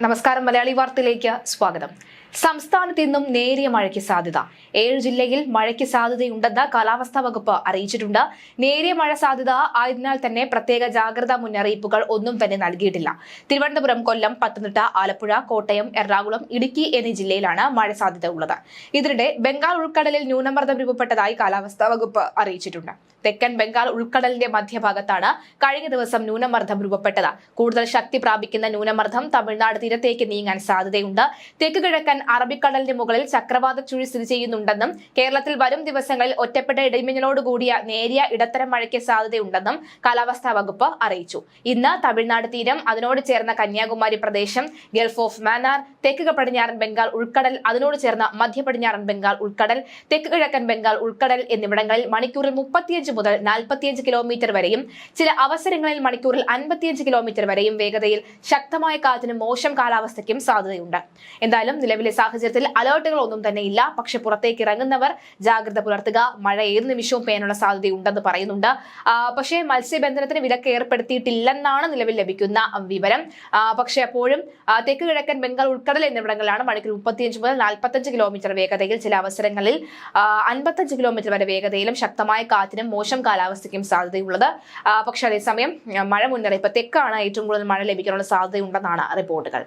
നമസ്കാരം. മലയാളി വാർത്തയിലേക്ക് സ്വാഗതം. സംസ്ഥാനത്ത് ഇന്നും നേരിയ മഴയ്ക്ക് സാധ്യത. 7 ജില്ലയിൽ മഴയ്ക്ക് സാധ്യതയുണ്ടെന്ന് കാലാവസ്ഥാ വകുപ്പ് അറിയിച്ചിട്ടുണ്ട്. നേരിയ മഴ സാധ്യത ആയതിനാൽ തന്നെ പ്രത്യേക ജാഗ്രതാ മുന്നറിയിപ്പുകൾ ഒന്നും തന്നെ നൽകിയിട്ടില്ല. തിരുവനന്തപുരം, കൊല്ലം, പത്തനംതിട്ട, ആലപ്പുഴ, കോട്ടയം, എറണാകുളം, ഇടുക്കി എന്നീ ജില്ലയിലാണ് മഴ സാധ്യത ഉള്ളത്. ഇതിനിടെ ബംഗാൾ ഉൾക്കടലിൽ ന്യൂനമർദ്ദം രൂപപ്പെട്ടതായി കാലാവസ്ഥാ വകുപ്പ് അറിയിച്ചിട്ടുണ്ട്. തെക്കൻ ബംഗാൾ ഉൾക്കടലിന്റെ മധ്യഭാഗത്താണ് കഴിഞ്ഞ ദിവസം ന്യൂനമർദ്ദം രൂപപ്പെട്ടത്. കൂടുതൽ ശക്തി പ്രാപിക്കുന്ന ന്യൂനമർദ്ദം തമിഴ്നാട് തീരത്തേക്ക് നീങ്ങാൻ സാധ്യതയുണ്ട്. തെക്ക് കിഴക്കൻ അറബിക്കടലിന്റെ മുകളിൽ ചക്രവാത ചുഴി സ്ഥിതി ചെയ്യുന്നുണ്ടെന്നും കേരളത്തിൽ വരും ദിവസങ്ങളിൽ ഒറ്റപ്പെട്ട ഇടിമിന്നലോടുകൂടിയ നേരിയ ഇടത്തരം മഴയ്ക്ക് സാധ്യതയുണ്ടെന്നും കാലാവസ്ഥാ വകുപ്പ് അറിയിച്ചു. ഇന്ന് തമിഴ്നാട് തീരം, അതിനോട് ചേർന്ന കന്യാകുമാരി പ്രദേശം, ഗൾഫ് ഓഫ് മാന്നാർ, തെക്ക് പടിഞ്ഞാറൻ ബംഗാൾ ഉൾക്കടൽ, അതിനോട് ചേർന്ന മധ്യ പടിഞ്ഞാറൻ ബംഗാൾ ഉൾക്കടൽ, തെക്ക് കിഴക്കൻ ബംഗാൾ ഉൾക്കടൽ എന്നിവിടങ്ങളിൽ മണിക്കൂറിൽ 35 മുതൽ 45 കിലോമീറ്റർ വരെയും ചില അവസരങ്ങളിൽ മണിക്കൂറിൽ 55 കിലോമീറ്റർ വരെയും വേഗതയിൽ ശക്തമായ കാറ്റിനും മോശം കാലാവസ്ഥയ്ക്കും സാധ്യതയുണ്ട്. എന്തായാലും നിലവിലെ സാഹചര്യത്തിൽ അലേർട്ടുകൾ ഒന്നും തന്നെ ഇല്ല. പക്ഷെ പുറത്തേക്ക് ഇറങ്ങുന്നവർ ജാഗ്രത പുലർത്തുക. മഴ ഏത് നിമിഷവും പെയ്യാനുള്ള സാധ്യതയുണ്ടെന്ന് പറയുന്നുണ്ട്. പക്ഷേ മത്സ്യബന്ധനത്തിന് വിലക്ക് ഏർപ്പെടുത്തിയിട്ടില്ലെന്നാണ് നിലവിൽ ലഭിക്കുന്ന വിവരം. പക്ഷെ അപ്പോഴും തെക്ക് കിഴക്കൻ ബംഗാൾ ഉൾക്കടൽ എന്നിവിടങ്ങളിലാണ് മണിക്കൂർ 35 മുതൽ 45 കിലോമീറ്റർ വേഗതയിൽ, ചില അവസരങ്ങളിൽ 55 കിലോമീറ്റർ വരെ വേഗതയിലും ശക്തമായ കാറ്റിനും മോശം കാലാവസ്ഥയ്ക്കും സാധ്യതയുള്ളത്. പക്ഷെ അതേസമയം മഴ മുന്നറിയിപ്പ് തെക്കാണ് ഏറ്റവും കൂടുതൽ മഴ ലഭിക്കാനുള്ള സാധ്യതയുണ്ടെന്നാണ് റിപ്പോർട്ടുകൾ.